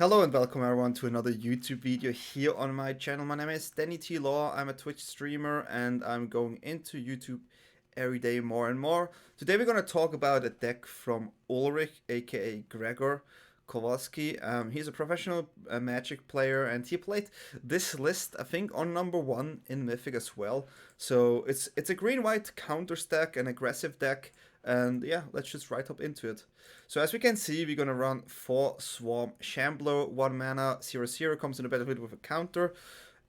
Hello and welcome everyone to another YouTube video here on my channel. My name is DanyTLaw, I'm a Twitch streamer and I'm going into YouTube every day more and more. Today we're going to talk about a deck from Ulrich, aka Grzegorz Kowalski. He's a professional Magic player and he played this list, I think, on #1 in Mythic as well. So it's a green-white counter stack, an aggressive deck. And yeah, let's just right up into it. So as we can see, we're gonna run 4 Swarm Shambler, 1 mana, 0/0 comes in the battlefield with a counter,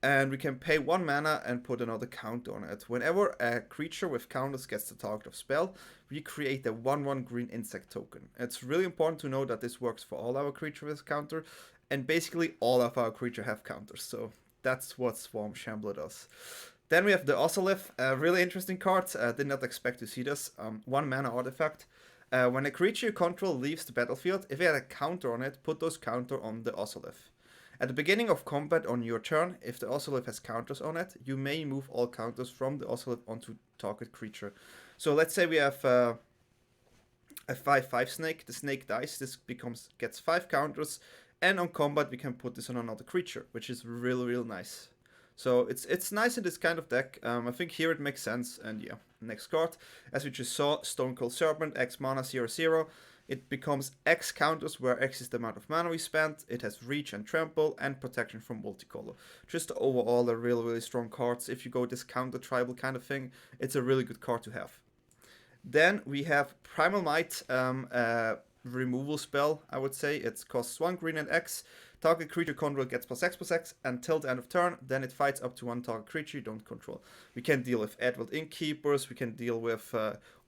and we can pay 1 mana and put another counter on it. Whenever a creature with counters gets the target of spell, we create a 1/1 green insect token. It's really important to know that this works for all our creatures with counter, and basically all of our creatures have counters, so that's what Swarm Shambler does. Then we have the Ozolith, a really interesting card. Did not expect to see this. 1 mana artifact. When a creature you control leaves the battlefield, if it had a counter on it, put those counter on the Ozolith. At the beginning of combat on your turn, if the Ozolith has counters on it, you may move all counters from the Ozolith onto target creature. So let's say we have a 5/5 snake. The snake dies. This gets 5 counters, and on combat we can put this on another creature, which is really nice. So it's nice in this kind of deck. I think here it makes sense. And yeah, next card, as we just saw, Stonecold Serpent, X mana 0/0. It becomes X counters, where X is the amount of mana we spent. It has reach and trample and protection from multicolor. Just overall a really strong cards. If you go this counter tribal kind of thing, it's a really good card to have. Then we have Primal Might, removal spell, I would say. It costs 1 green and X. Target creature control gets +X/+X until the end of turn. Then it fights up to 1 target creature you don't control. We can deal with Advent Innkeepers, we can deal with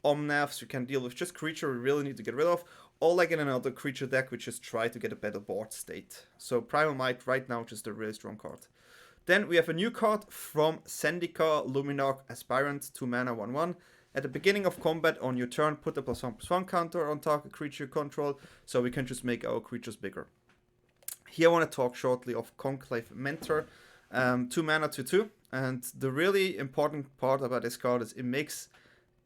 Omnaths, we can deal with just creature we really need to get rid of. Or like in another creature deck, we just try to get a better board state. So Primal Might right now just a really strong card. Then we have a new card from Zendikar, Luminarch Aspirant, 2 mana 1/1. At the beginning of combat on your turn, put a +1/+1 counter on target creature you control, so we can just make our creatures bigger. Here I want to talk shortly of Conclave Mentor, 2 mana 2/2, and the really important part about this card is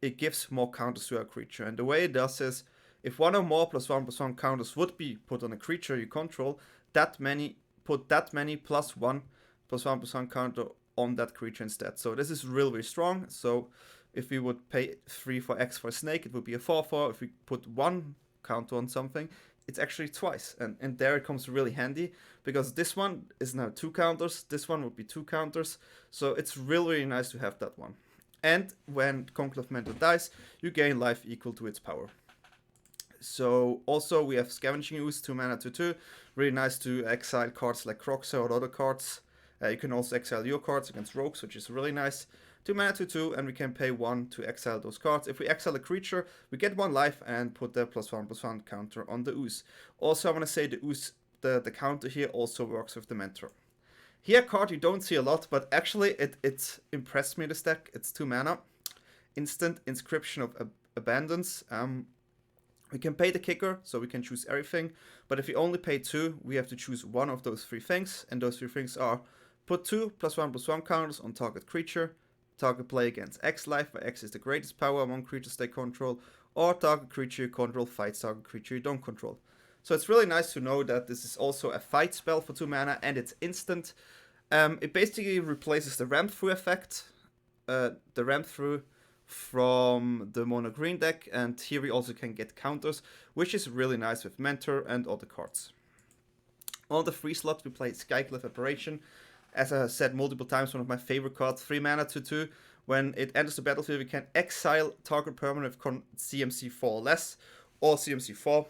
it gives more counters to our creature, and the way it does is, if 1 or more +1/+1 counters would be put on a creature you control, put that many +1 +1/+1 counter on that creature instead. So this is really strong. So if we would pay 3 for X for a snake, it would be a 4/4. If we put 1 counter on something, it's actually twice. And there it comes really handy, because this one is now 2 counters, this one would be 2 counters. So it's really nice to have that one. And when Conclave Mentor dies, you gain life equal to its power. So also we have Scavenging Ooze, 2 mana 2/2. Really nice to exile cards like Croxa or other cards. You can also exile your cards against rogues, which is really nice. 2 mana 2/2, and we can pay 1 to exile those cards. If we exile a creature, we get 1 life and put the +1/+1 counter on the Ooze. Also, I want to say the Ooze, the counter here also works with the Mentor. Here, a card you don't see a lot, but actually it impressed me, this deck. It's 2 mana. Instant Inscription of Abundance. We can pay the kicker, so we can choose everything. But if we only pay 2, we have to choose 1 of those 3 things. And those 3 things are: put 2 +1/+1 counters on target creature, target play against X life, where X is the greatest power among creatures they control, or target creature you control fights target creature you don't control. So it's really nice to know that this is also a fight spell for 2 mana, and it's instant. It basically replaces the ramp through effect, the ramp through from the mono green deck, and here we also can get counters, which is really nice with Mentor and other cards. On the 3 slot we play Skyclave Apparition. As I said multiple times, one of my favorite cards, 3 mana 2/2. When it enters the battlefield, we can exile target permanent with CMC 4 or less, or CMC 4.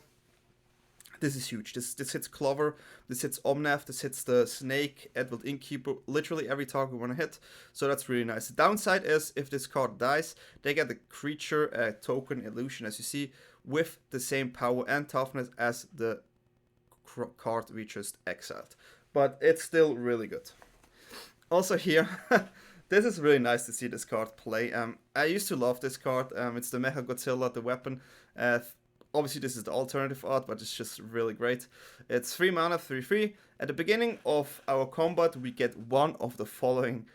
This is huge. This hits Clover, this hits Omnath, this hits the Snake, Advent Innkeeper, literally every target we want to hit. So that's really nice. The downside is, if this card dies, they get the creature token illusion, as you see, with the same power and toughness as the card we just exiled. But it's still really good. Also here, this is really nice to see this card play. I used to love this card. It's the Mecha Godzilla, the weapon. Obviously this is the alternative art, but it's just really great. It's 3 mana 3/3. At the beginning of our combat, we get 1 of the following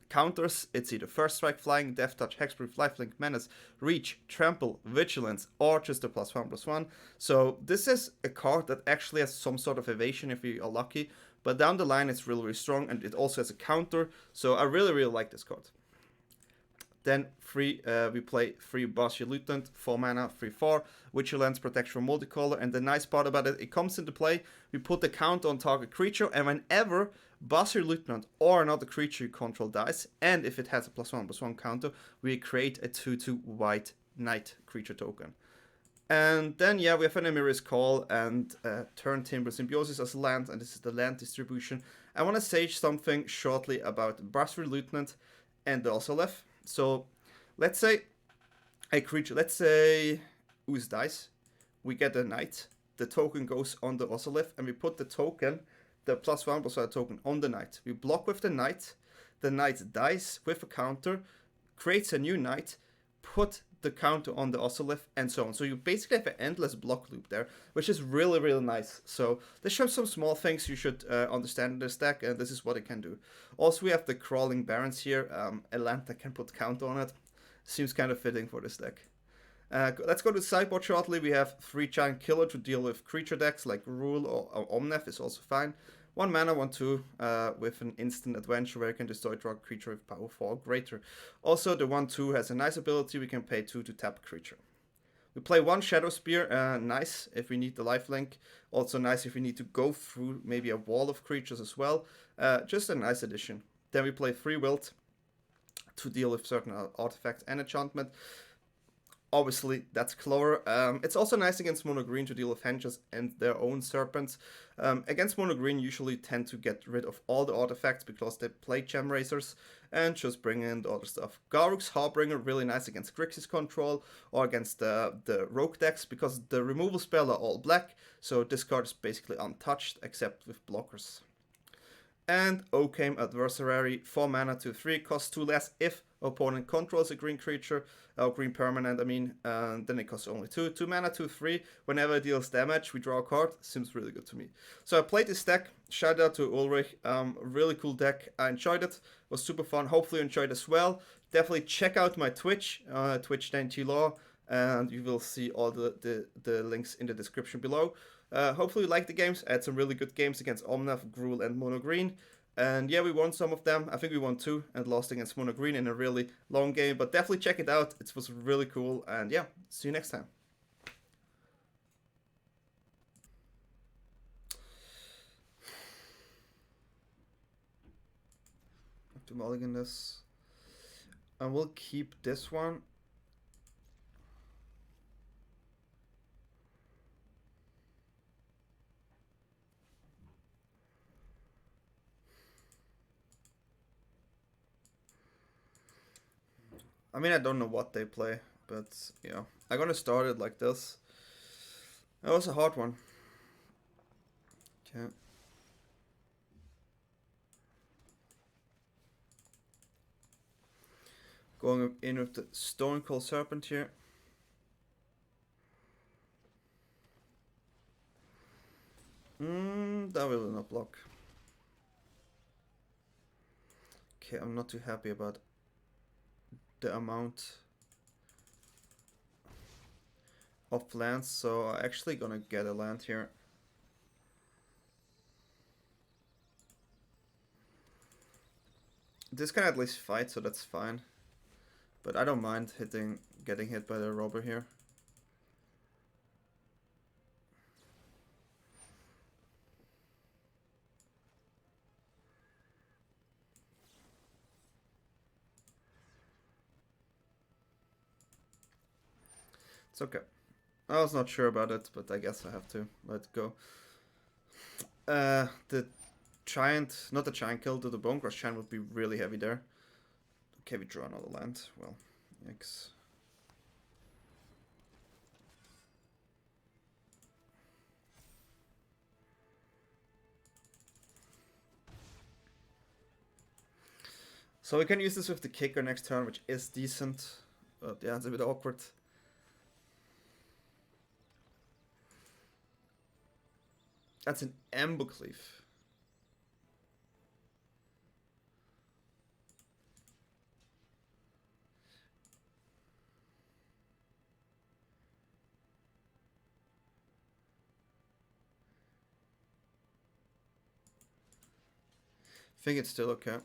counters, it's either First Strike, Flying, Death Touch, Hexproof, Lifelink, Menace, Reach, Trample, Vigilance, or just a +1/+1. So this is a card that actually has some sort of evasion if you are lucky, but down the line it's really, really strong, and it also has a counter, so I really, really like this card. Then we play 3 Basri Lieutenant, 4 mana, 3/4, Vigilance, Protection from Multicolor, and the nice part about it, it comes into play, we put the counter on target creature, and whenever Basri Lieutenant or another creature you control dies, and if it has a +1/+1 counter, we create a 2/2 white knight creature token. And then, yeah, we have an Emira's Call and Turntimber Symbiosis as land, and this is the land distribution. I want to say something shortly about Basri Lieutenant and the Ozolith. So, let's say a creature, let's say Ooze dies, we get a knight, the token goes on the Ozolith, and we put the token, the +1/+1 token, on the knight. We block with the knight dies with a counter, creates a new knight, put the counter on the Ozolith, and so on. So you basically have an endless block loop there, which is really, really nice. So this shows some small things you should understand in this deck, and this is what it can do. Also, we have the Crawling Barrens here, a land that can put counter on it. Seems kind of fitting for this deck. Let's go to the sideboard shortly. We have 3 Giant Killer to deal with creature decks like Gruul or Omnath is also fine. 1 mana, 1/2, with an instant adventure where you can destroy draw creature with power 4 or greater. Also, the 1/2 has a nice ability, we can pay 2 to tap creature. We play 1 Shadow Spear, nice if we need the lifelink. Also nice if we need to go through maybe a wall of creatures as well. Just a nice addition. Then we play 3 Wilt to deal with certain artifacts and enchantment. Obviously, that's clever. It's also nice against mono green to deal with henches and their own serpents. Against mono green, usually tend to get rid of all the artifacts because they play Gem Razors and just bring in the other stuff. Garruk's Harbinger, really nice against Grixis control or against the rogue decks because the removal spell are all black, so this card is basically untouched except with blockers. And Occam Adversary, 4 mana, 2/3, costs 2 less if opponent controls a green creature, or green permanent, I mean, then it costs only 2. 2 mana, 2/3, whenever it deals damage, we draw a card. Seems really good to me. So I played this deck, shout out to Ulrich, really cool deck, I enjoyed it, was super fun, hopefully you enjoyed as well. Definitely check out my Twitch, Twitch DanyTLaw, and you will see all the links in the description below. Hopefully you like the games. I had some really good games against Omnath, Gruul, and Mono Green. And yeah, we won some of them. I think we won 2 and lost against Mono Green in a really long game. But definitely check it out. It was really cool. And yeah, see you next time. Have to mulligan this. And we'll keep this one. I mean, I don't know what they play, but yeah. I'm gonna start it like this. That was a hard one. Okay. Going in with the Stonecold Serpent here. That will not block. Okay, I'm not too happy about the amount of lands, so I'm actually gonna get a land here. This can at least fight, so that's fine. But I don't mind getting hit by the robber here. It's okay. I was not sure about it, but I guess I have to let it go. The giant, not the giant kill, the Bone Crush Giant would be really heavy there. Okay, we draw another land. Well, yikes. So we can use this with the kicker next turn, which is decent. But yeah, it's a bit awkward. That's an Embercleave. think it's still okay.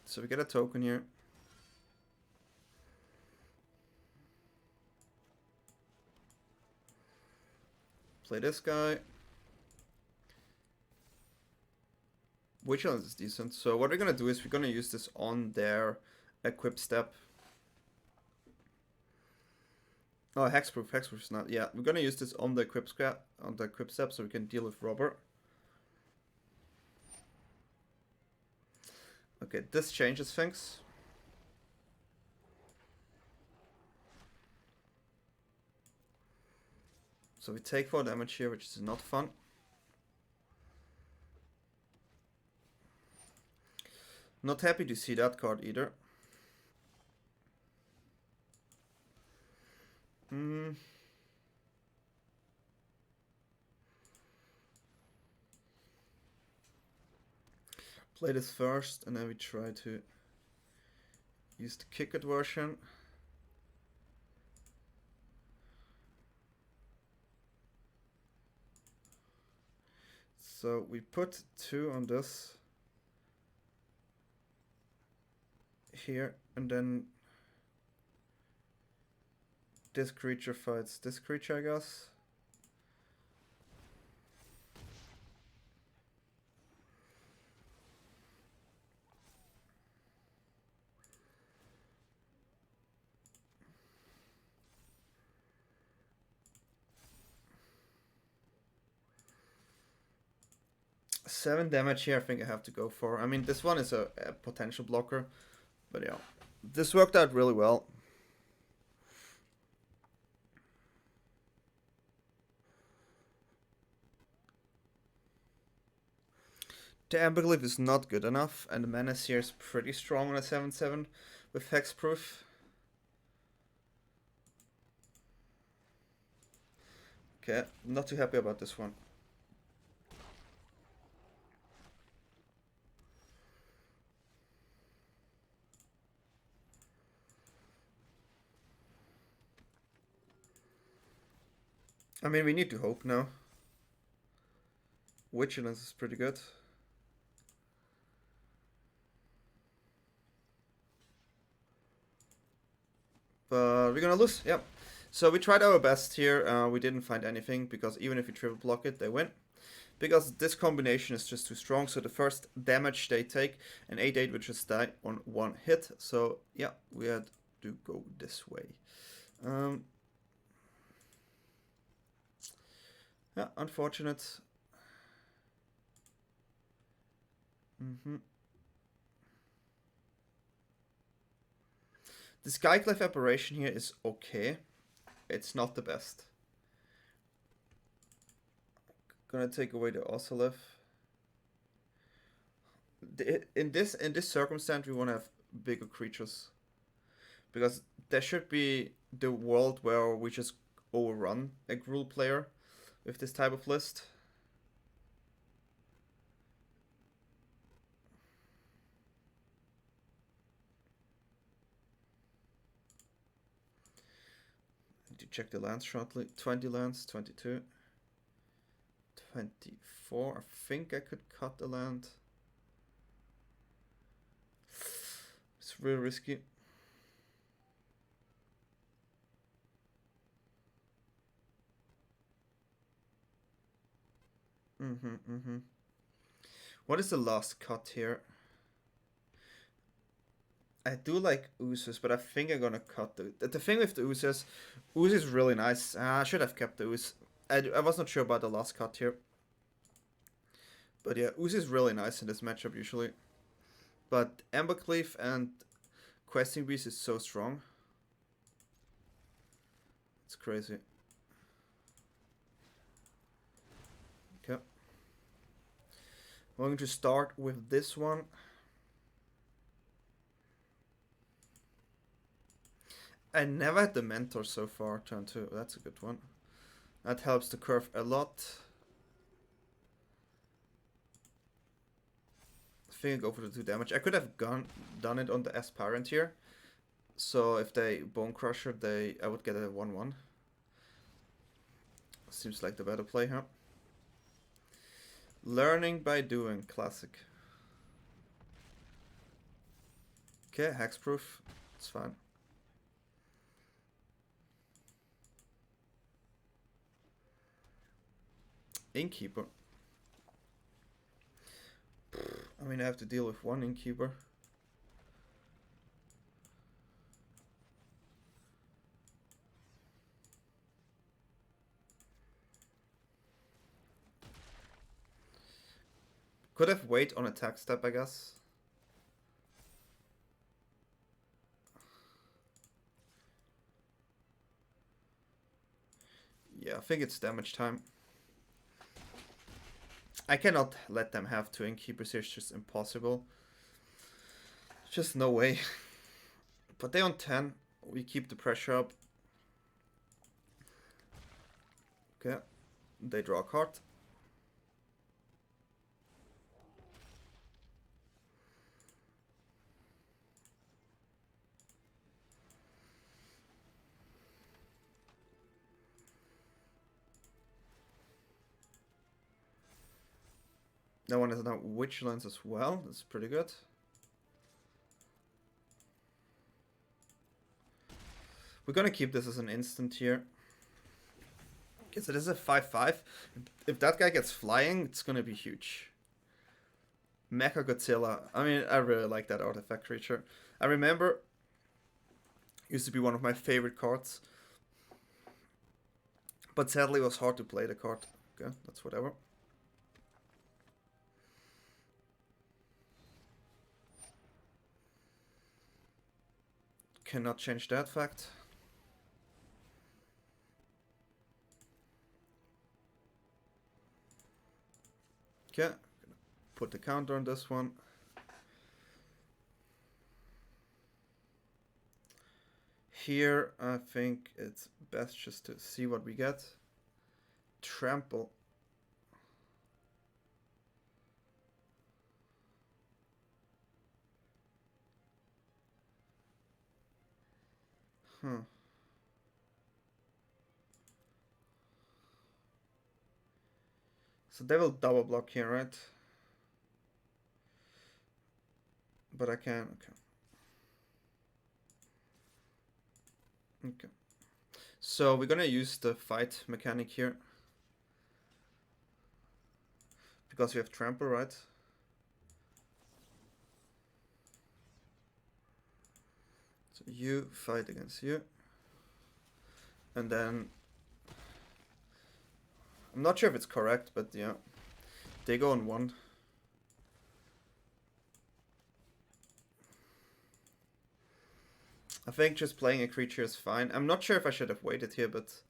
So we get a token here. Play this guy. Vigilance is decent. So what we're gonna do is we're gonna use this on their equip step. Oh, hexproof is not. Yeah, we're gonna use this on the equip step, so we can deal with Robber. Okay, this changes things. So we take 4 damage here, which is not fun. Not happy to see that card either. Play this first, and then we try to use the kick it version. So we put 2 on this here, and then this creature fights this creature, I guess. Seven damage here, I think I have to go for. I mean, this one is a potential blocker, but yeah, this worked out really well. The Amberglyph is not good enough, and the Menace here is pretty strong on a 7/7 with hexproof. Okay, not too happy about this one. I mean, we need to hope now. Vigilance is pretty good. But we're gonna lose, yep. So we tried our best here. We didn't find anything, because even if we triple block it, they win. Because this combination is just too strong. So the first damage they take, an 8/8 would just die on 1 hit. So yeah, we had to go this way. Yeah, unfortunate. The Skyclave Apparition here is okay. It's not the best. Gonna take away the Ozolith. In this circumstance, we want to have bigger creatures, because there should be the world where we just overrun a Gruul player with this type of list. Need to check the lands shortly. 20 lands, 22, 24. I think I could cut the land. It's real risky. What is the last cut here? I do like Oozes, but I think I'm gonna cut the thing with the Oozes. Ooze is really nice. I should have kept the Ooze. I was not sure about the last cut here. But yeah, Ooze is really nice in this matchup usually. But Amberglyph and Questing Beast is so strong. It's crazy. Okay. I'm going to start with this one. I never had the Mentor so far, turn 2. That's a good one. That helps the curve a lot. I think I go for the 2 damage. I could have done it on the Aspirant here, So if they Bone Crusher, I would get a 1/1. Seems like the better play, huh? Learning by doing, classic. Okay, hexproof. It's fine. Innkeeper. I mean, I have to deal with one Innkeeper. Could have wait on attack step, I guess. Yeah, I think it's damage time. I cannot let them have 2 Innkeepers here, it's just impossible. Just no way. But they on 10, we keep the pressure up. Okay, they draw a card. That one is now Vigilance as well. That's pretty good. We're gonna keep this as an instant here. Okay, so this is a 5/5. If that guy gets flying, it's gonna be huge. Mecha Godzilla. I mean, I really like that artifact creature. I remember it used to be one of my favorite cards. But sadly it was hard to play the card. Okay, that's whatever. Cannot change that fact. Okay, put the counter on this one. Here, I think it's best just to see what we get. Trample. So they will double block here, right? But I can, okay. So we're gonna use the fight mechanic here. Because we have trample, right? So you fight against you. And then I'm not sure if it's correct, but yeah. They go on 1. I think just playing a creature is fine. I'm not sure if I should have waited here, but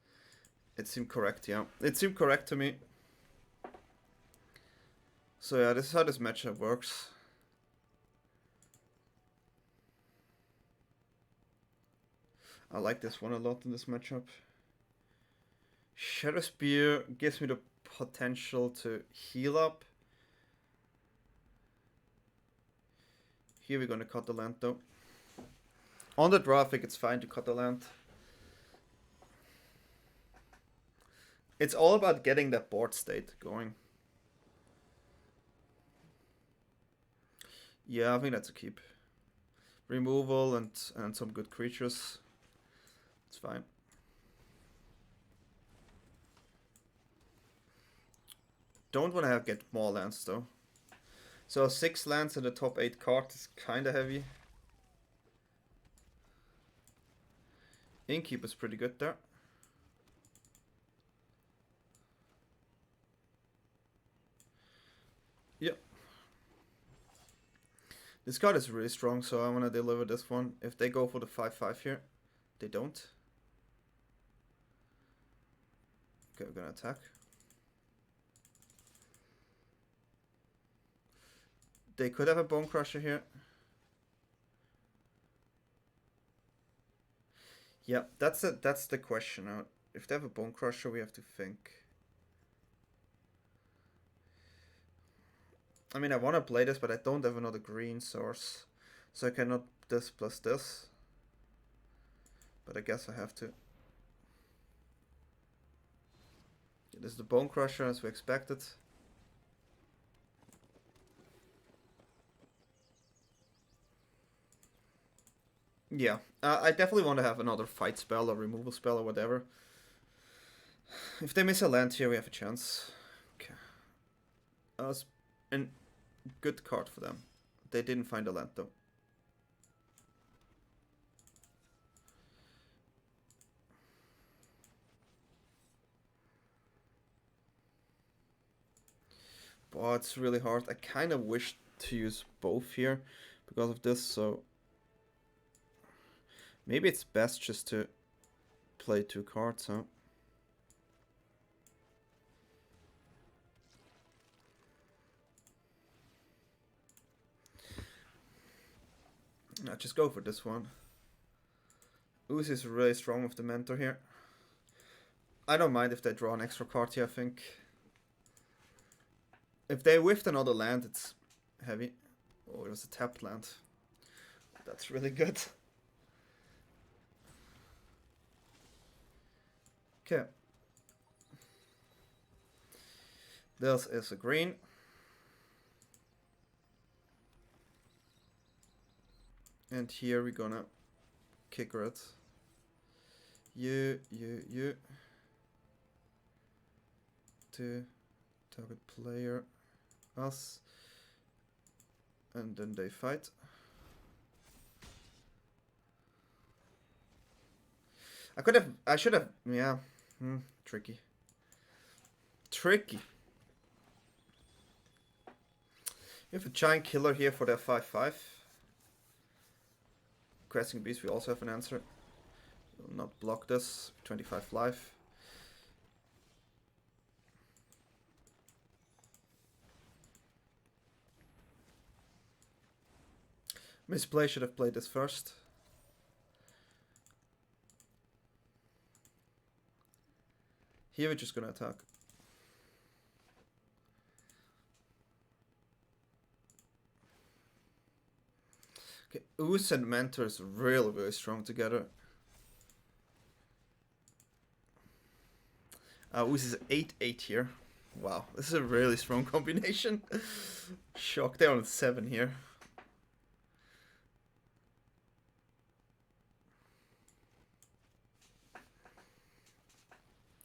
it seemed correct, yeah. It seemed correct to me. So yeah, this is how this matchup works. I like this one a lot in this matchup. Shadow Spear gives me the potential to heal up. Here we're gonna cut the land though. On the draw, I think it's fine to cut the land. It's all about getting that board state going. Yeah, I think that's a keep. Removal and some good creatures. It's fine. Don't want to get more lands though. So 6 lands in the top 8 cards is kind of heavy. Innkeeper's pretty good there. Yep. This card is really strong, so I want to deliver this one. If they go for the 5/5 here, they don't. Okay, we're gonna attack. They could have a Bone Crusher here. Yeah, that's the question now. If they have a Bone Crusher, we have to think. I mean, I want to play this, but I don't have another green source. So I cannot this plus this. But I guess I have to. It is the Bone Crusher as we expected. Yeah, I definitely want to have another fight spell or removal spell or whatever. If they miss a land here, we have a chance. Okay. A good card for them. They didn't find a land though. But it's really hard. I kind of wish to use both here because of this, so maybe it's best just to play 2 cards, huh? No, just go for this one. Ooze is really strong with the Mentor here. I don't mind if they draw an extra card here, I think. If they whiffed another land, it's heavy. Oh, it was a tapped land. That's really good. Okay. This is a green. And here we're gonna kick red. You. To target player, us. And then they fight. I should have, yeah. Tricky. We have a giant killer here for their 5/5. Cresting Beast, we also have an answer. Will not block this. 25 life. Misplay, should have played this first. Here we're just gonna attack. Okay, Ooze and Mentor is really, really strong together. Ooze is 8/8 here. Wow, this is a really strong combination. Shock, they're on 7 here.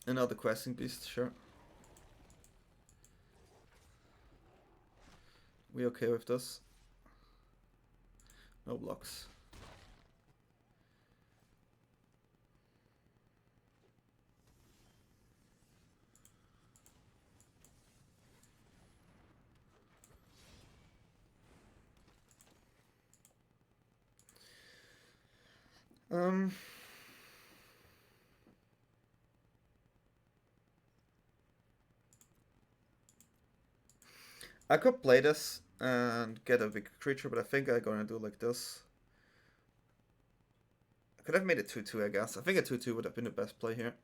Another Questing Beast, sure. We okay with this? No blocks. I could play this and get a big creature, but I think I'm gonna do like this. I could have made it 2/2, I guess. I think a 2/2 would have been the best play here.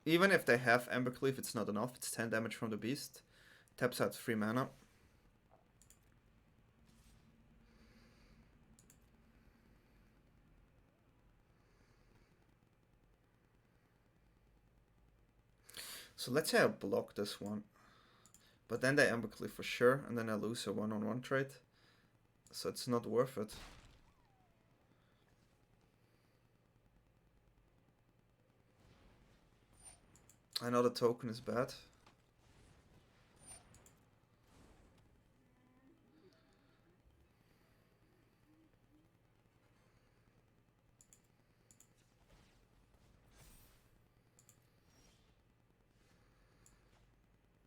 Even if they have Embercleave, it's not enough. It's 10 damage from the beast. Taps out 3 mana. So let's say I block this one. But then they Embercleave for sure, and then I lose a one-on-one trade. So it's not worth it. I know the token is bad.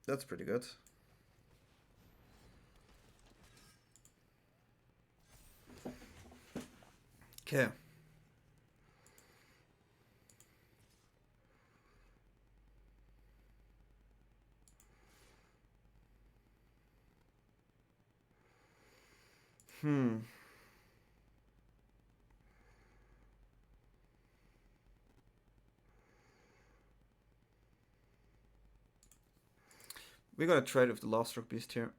That's pretty good. Okay. We're gonna trade with the Last Rock Beast here.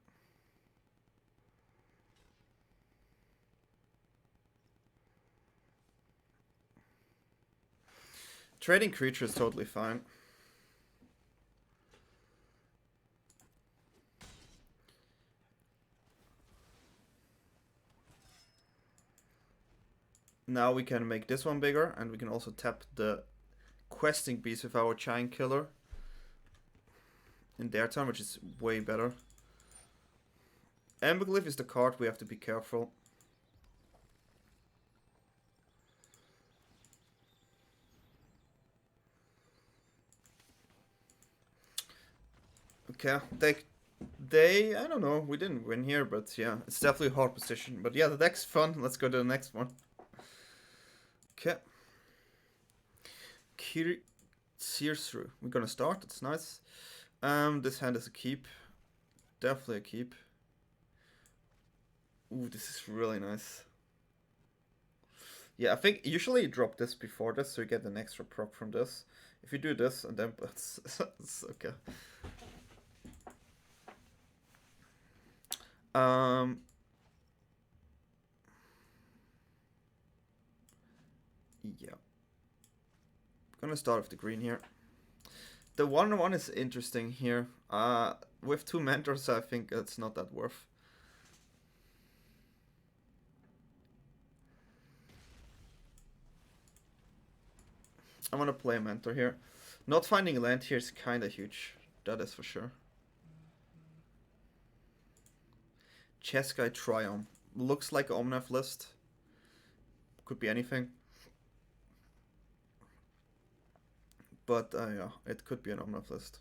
Trading creature is totally fine. Now we can make this one bigger, and we can also tap the questing beast with our giant killer in their turn, which is way better. Emberglyph is the card we have to be careful. Okay, they, I don't know, we didn't win here, but yeah, it's definitely a hard position. But yeah, the deck's fun. Let's go to the next one. Okay. Kiri sears through. We're gonna start, it's nice. This hand is a keep. Definitely a keep. Ooh, this is really nice. Yeah, I think usually you drop this before this, so you get an extra proc from this. If you do this, and then it's okay. Yeah. Gonna start with the green here. The 1/1 is interesting here. With 2 mentors, I think it's not that worth. I'm gonna play a mentor here. Not finding land here is kinda huge. That is for sure. Chessguy Triumph. Looks like an Omnath list. Could be anything. But yeah, it could be an Omnath list.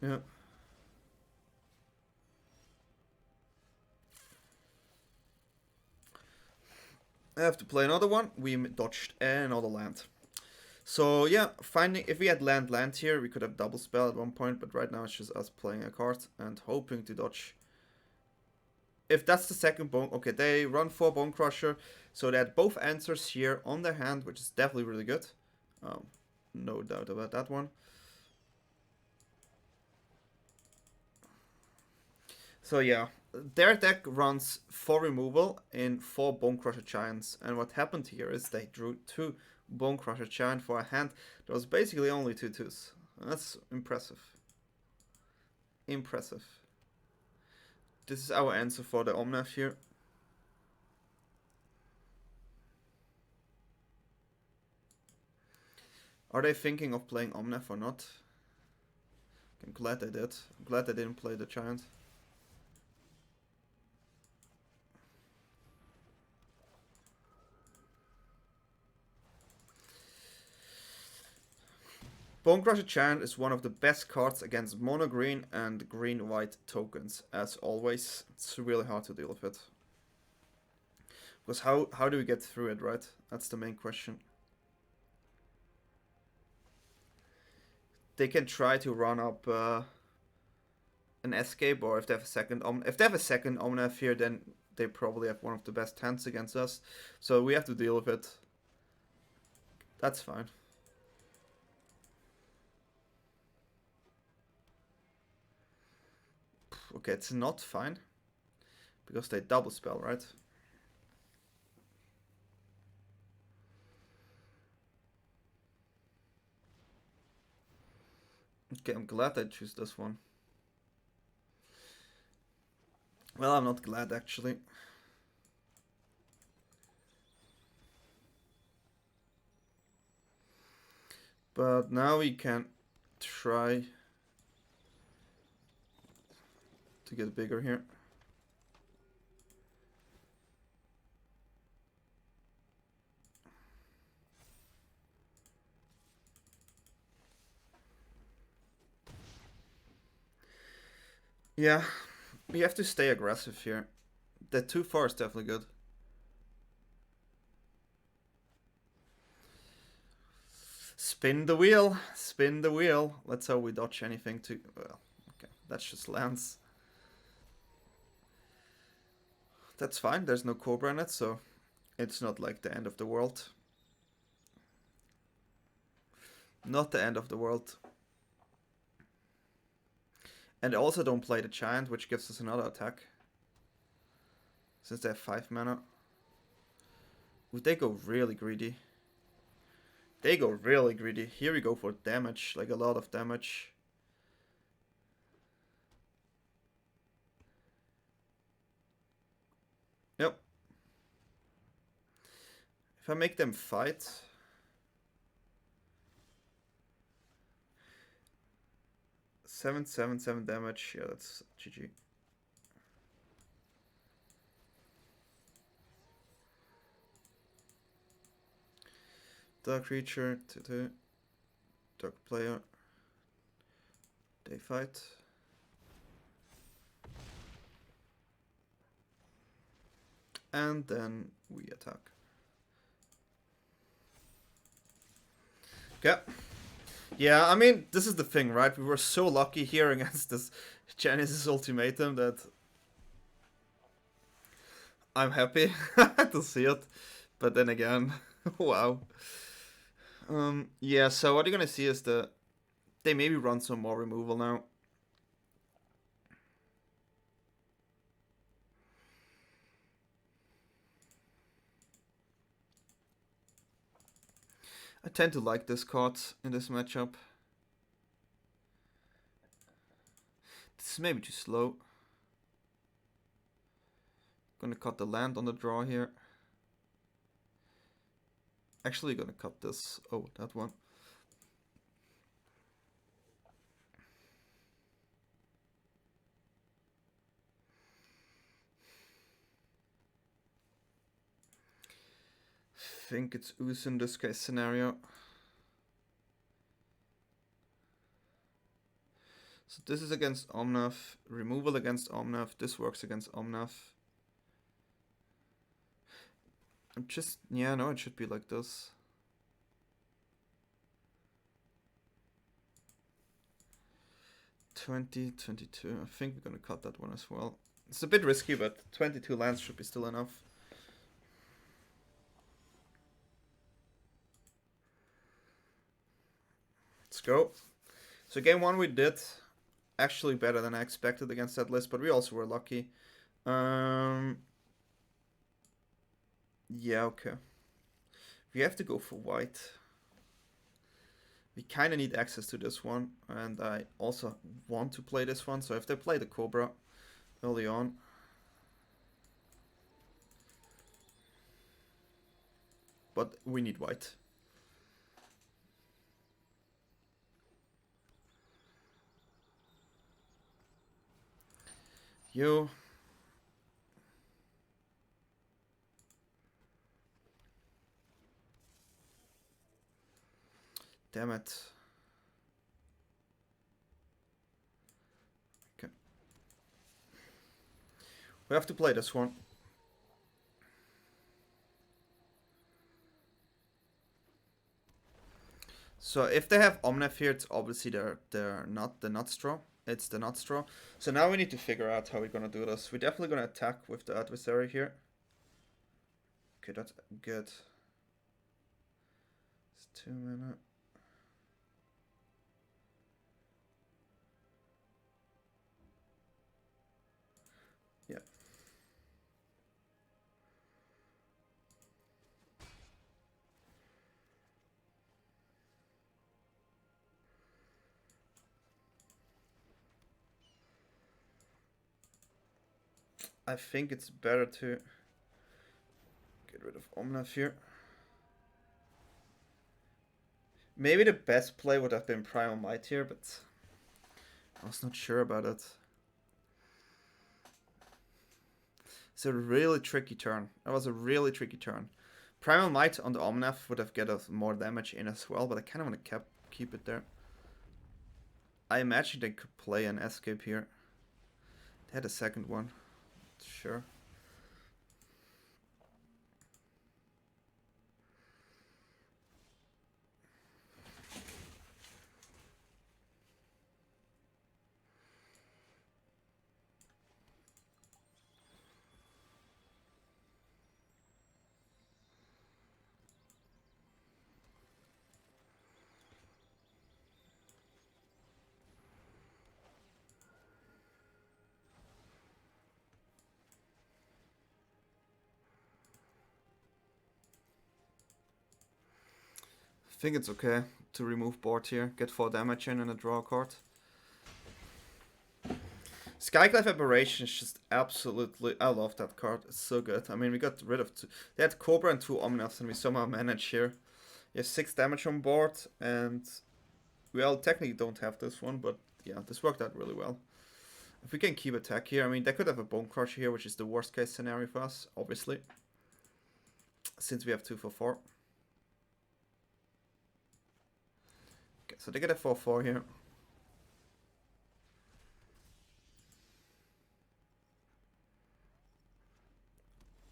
Yeah. I have to play another one. We dodged another land. So yeah, finding, if we had land here, we could have double spell at one point, but right now it's just us playing a card and hoping to dodge. If that's the second bone, okay, they run 4 Bone Crusher, so they had both answers here on their hand, which is definitely really good. No doubt about that one. So yeah, their deck runs 4 removal in 4 Bone Crusher Giants, and what happened here is they drew 2 Bone Crusher Giant for a hand that was basically only 2/2s. That's impressive. Impressive. This is our answer for the Omnath here. Are they thinking of playing Omnath or not? I'm glad they did. I'm glad they didn't play the Giant. Bone Crusher Giant is one of the best cards against mono green and green-white tokens, as always. It's really hard to deal with it. Because how do we get through it, right? That's the main question. They can try to run up an escape, or if they have a second Omnath here, then they probably have one of the best hands against us. So we have to deal with it. That's fine. Okay, it's not fine. Because they double spell, right? Okay, I'm glad I choose this one. Well, I'm not glad, actually. But now we can try to get bigger here. Yeah, we have to stay aggressive here. The 2/4 is definitely good. Spin the wheel, spin the wheel. Let's hope we dodge anything to, well, okay, that's just lands. That's fine, there's no Cobra in it, so it's not like the end of the world. Not the end of the world. And they also don't play the Giant, which gives us another attack. Since they have 5 mana. Ooh, they go really greedy. They go really greedy. Here we go for damage, like a lot of damage. Yep. If I make them fight... 7 damage. Yeah, that's GG. Dark creature, 2/2. Dark player. They fight. And then we attack. Okay. Yeah, I mean, this is the thing, right? We were so lucky here against this Genesis Ultimatum that I'm happy to see it. But then again, wow. Yeah, so what you're gonna see is that they maybe run some more removal now. I tend to like this card in this matchup. This is maybe too slow. Gonna cut the land on the draw here. Actually gonna cut this. Oh, that one. I think it's Ooze in this case scenario. So this is against Omnath. Removal against Omnath. This works against Omnath. I'm just... yeah, no, it should be like this. $20, $22. I think we're gonna cut that one as well. It's a bit risky, but 22 lands should be still enough. Let's go. So game 1 we did actually better than I expected against that list, but we also were lucky. Yeah, okay. We have to go for white. We kind of need access to this one, and I also want to play this one, so if they play the Cobra early on... but we need white. You... damn it. Okay. We have to play this one. So if they have Omnath here, it's obviously they're not the Nutstraw. It's the Nutstraw. So now we need to figure out how we're gonna do this. We're definitely gonna attack with the adversary here. Okay, that's good. It's 2 mana. Yeah. I think it's better to get rid of Omnath here. Maybe the best play would have been Primal Might here, but I was not sure about it. It's a really tricky turn. That was a really tricky turn. Primal Might on the Omnath would have get us more damage in as well, but I kind of want to keep it there. I imagine they could play an escape here. They had a second one. Sure. think it's okay to remove board here, get 4 damage in and a draw a card. Skyclave Apparition is just absolutely... I love that card, it's so good. I mean, we got rid of 2... They had Cobra and 2 Omnaths and we somehow managed here. You have 6 damage on board and... Well, technically don't have this one, but yeah, this worked out really well. If we can keep attack here, I mean, they could have a Bone Crusher here, which is the worst case scenario for us, obviously. Since we have 2 for 4. Okay, so they get a 4/4 here.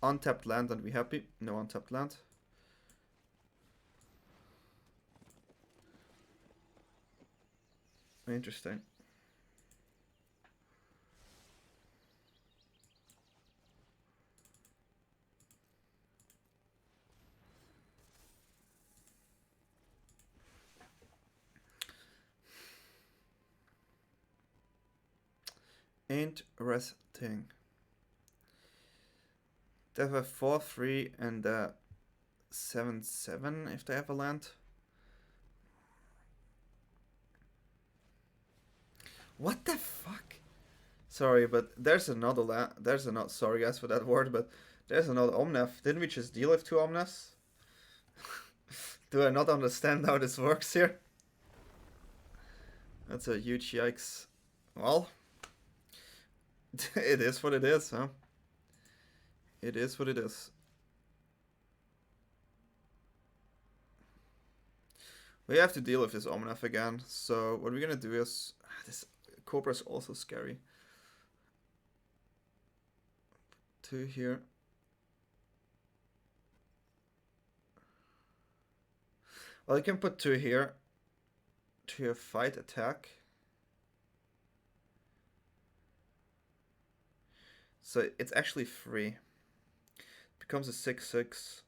Untapped land and we happy. No untapped land. Interesting. Interesting. They have a 4/3 and a 7/7 if they have a land. What the fuck? Sorry, but there's another land. There's another. Sorry guys for that word, but there's another Omnath. Didn't we just deal with 2 Omnaths? Do I not understand how this works here? That's a huge yikes. Well, it is what it is, huh? It is what it is. We have to deal with this Omnath again. So what we're gonna do is this Cobra is also scary. 2 here. Well, you can put 2 here to your fight attack. So it's actually free. Becomes a 6/6.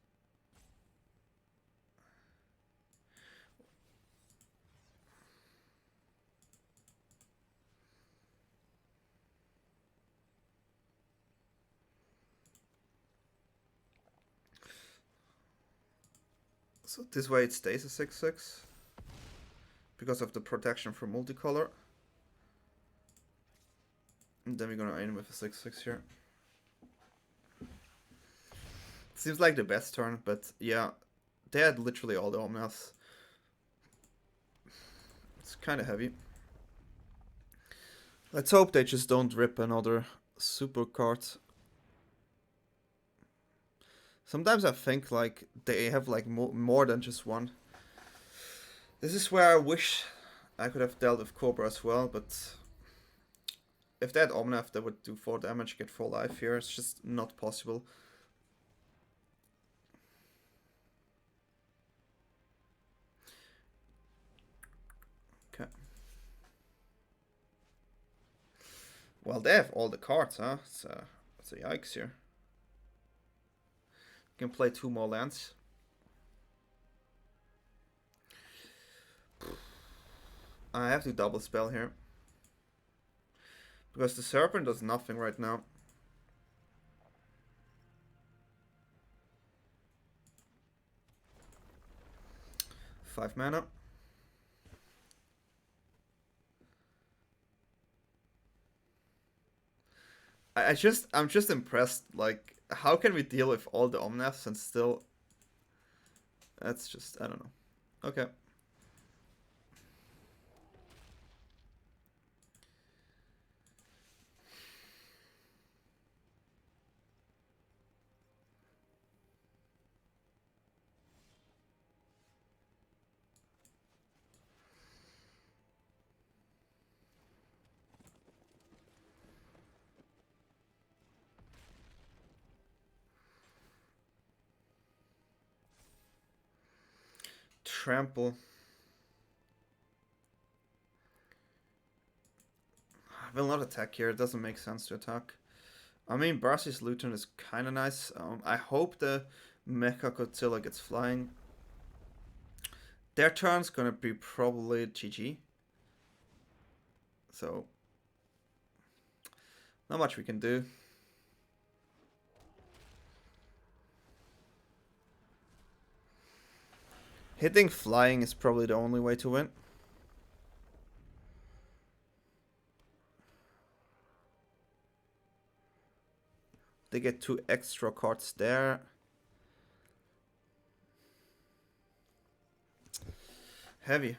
So this way it stays a 6/6 because of the protection from multicolor. And then we're gonna end with a 6/6 here. Seems like the best turn, but yeah, they had literally all the Omnaths. It's kind of heavy. Let's hope they just don't rip another super card. Sometimes I think like they have like more than just one. This is where I wish I could have dealt with Cobra as well, but if they had Omnath, they would do 4 damage, get 4 life here. It's just not possible. Okay. Well, they have all the cards, huh? It's a yikes here. Can play 2 more lands. I have to double spell here. Because the Serpent does nothing right now. Five mana. I'm just impressed, like, how can we deal with all the Omnaths and still... That's just, I don't know. Okay. Trample. I will not attack here. It doesn't make sense to attack. I mean, Basri's Luton is kind of nice. I hope the Mecha Godzilla gets flying. Their turn's gonna be probably GG. So, not much we can do. Hitting flying is probably the only way to win. They get 2 extra cards there. Heavy.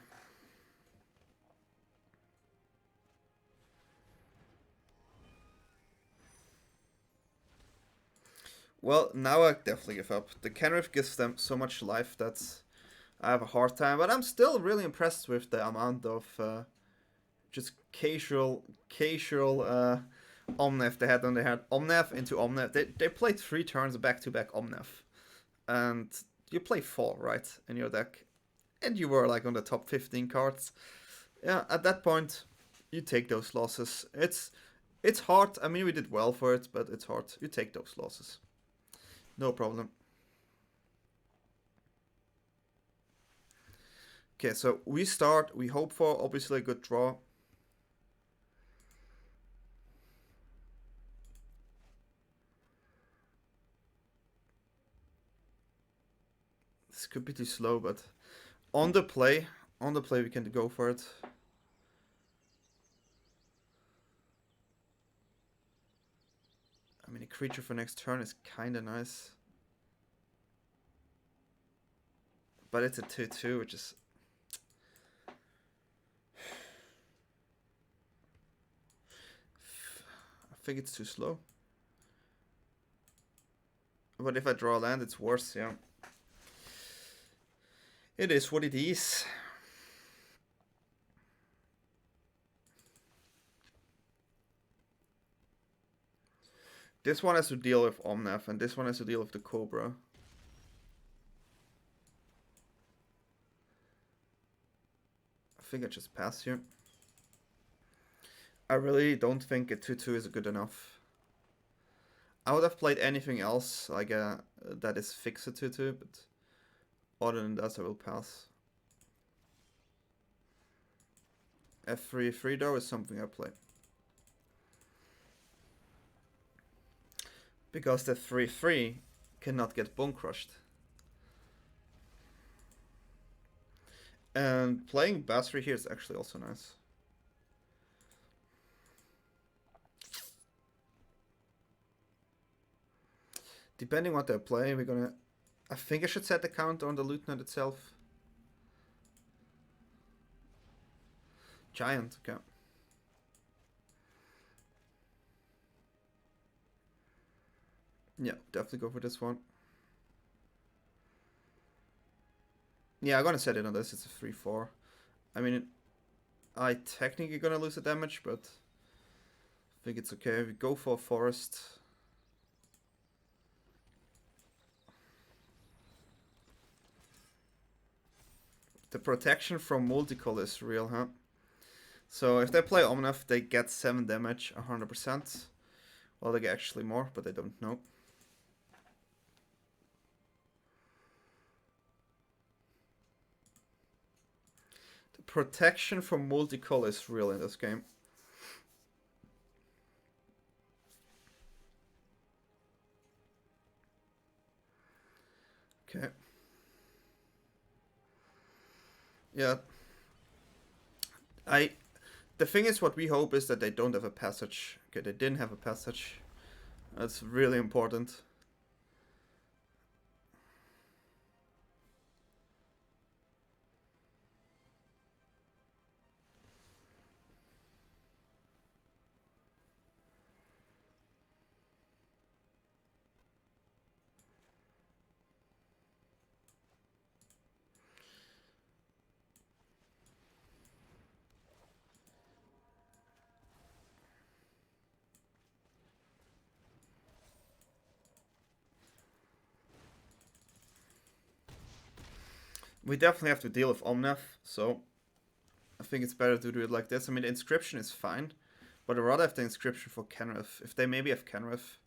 Well, now I definitely give up. The Kenrith gives them so much life that I have a hard time, but I'm still really impressed with the amount of just casual Omnath they had on their hand. Omnath into Omnath. They played 3 turns back-to-back Omnath. And you play 4, right, in your deck. And you were like on the top 15 cards. Yeah, at that point, you take those losses. It's hard. I mean, we did well for it, but it's hard. You take those losses. No problem. Okay, so we start. We hope for obviously a good draw. This could be too slow, but on the play we can go for it. I mean, a creature for next turn is kind of nice. But it's a 2/2, which is... I think it's too slow. But if I draw a land, it's worse, yeah. It is what it is. This one has to deal with Omnath, and this one has to deal with the Cobra. I think I just pass here. I really don't think a 2/2 is good enough. I would have played anything else, like that is fixed a 2/2, but other than that I will pass. F3/3 though is something I play. Because the 3/3 cannot get bone crushed. And playing Basri here is actually also nice. Depending what they're playing, we're gonna... I think I should set the counter on the Lieutenant itself. Giant, okay. Yeah, definitely go for this one. Yeah, I'm gonna set it on this. It's a 3/4. I mean, I technically gonna lose the damage, but I think it's okay. We go for a forest. The protection from multicolor is real, huh? So if they play Omnath, they get 7 damage, 100%. Well, they get actually more, but they don't know. The protection from multicolor is real in this game. Okay. Yeah. The thing is, what we hope is that they don't have a passage. Okay, they didn't have a passage. That's really important. We definitely have to deal with Omnath, so I think it's better to do it like this. I mean, the Inscription is fine, but I'd rather have the Inscription for Kenrith. If they maybe have Kenrith.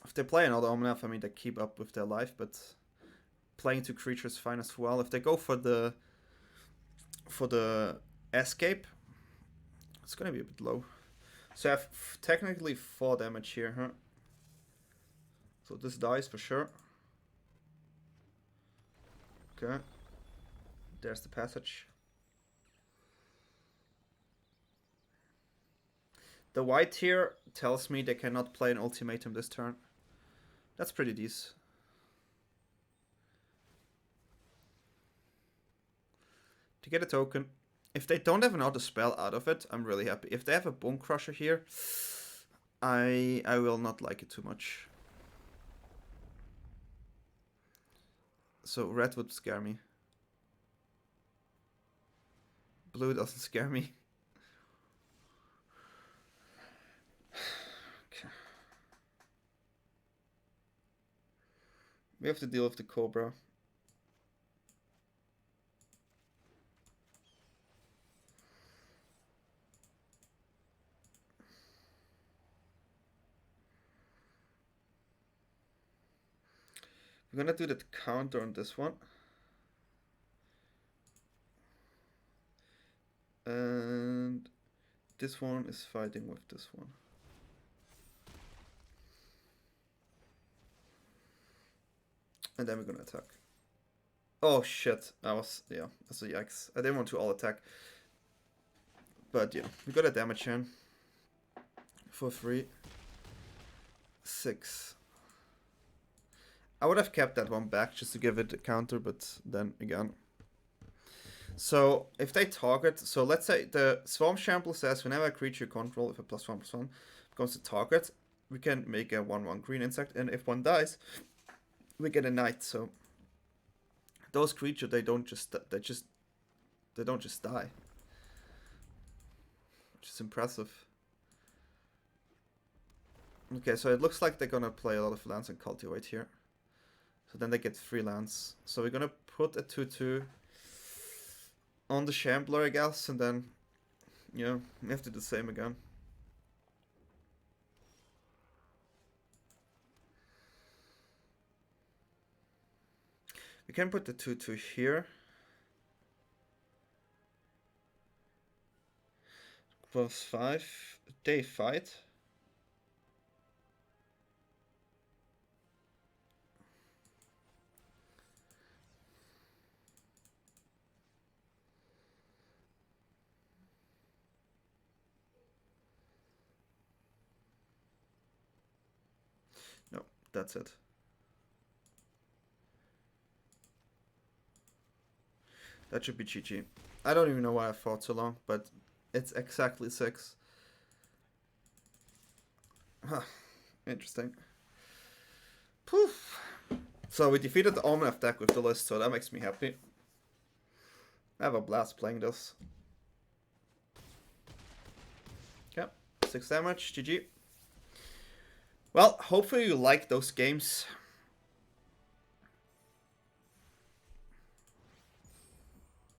If they play another Omnath, I mean, they keep up with their life, but playing 2 creatures is fine as well. If they go for the Escape, it's gonna be a bit low. So I have technically 4 damage here, huh? So this dies for sure. Okay. There's the passage. The white here tells me they cannot play an ultimatum this turn. That's pretty decent. To get a token. If they don't have another spell out of it, I'm really happy. If they have a Bone Crusher here, I will not like it too much. So red would scare me. Blue doesn't scare me. Okay. We have to deal with the Cobra. We're gonna do that counter on this one. And this one is fighting with this one. And then we're gonna attack. Oh shit, that's a yikes. I didn't want to all attack. But yeah, we got a damage in. For 3. 6. I would have kept that one back just to give it a counter, but then again. So if they target, so let's say the Swarm Shambler says whenever a creature you control with a +1/+1 becomes a target, we can make a 1/1 green insect, and if one dies, we get a knight. So those creatures, they don't just die, which is impressive. Okay, so it looks like they're gonna play a lot of lands and cultivate here. So then they get 3 lands. So we're gonna put a 2/2 on the Shambler, I guess, and then, yeah, we have to do the same again. We can put the 2/2 here. +5. They fight. No, that's it. That should be GG. I don't even know why I fought so long, but it's exactly 6. Huh. Interesting. Poof. So we defeated the Almanac deck with the list, so that makes me happy. I have a blast playing this. Okay, 6 damage, GG. Well, hopefully you like those games.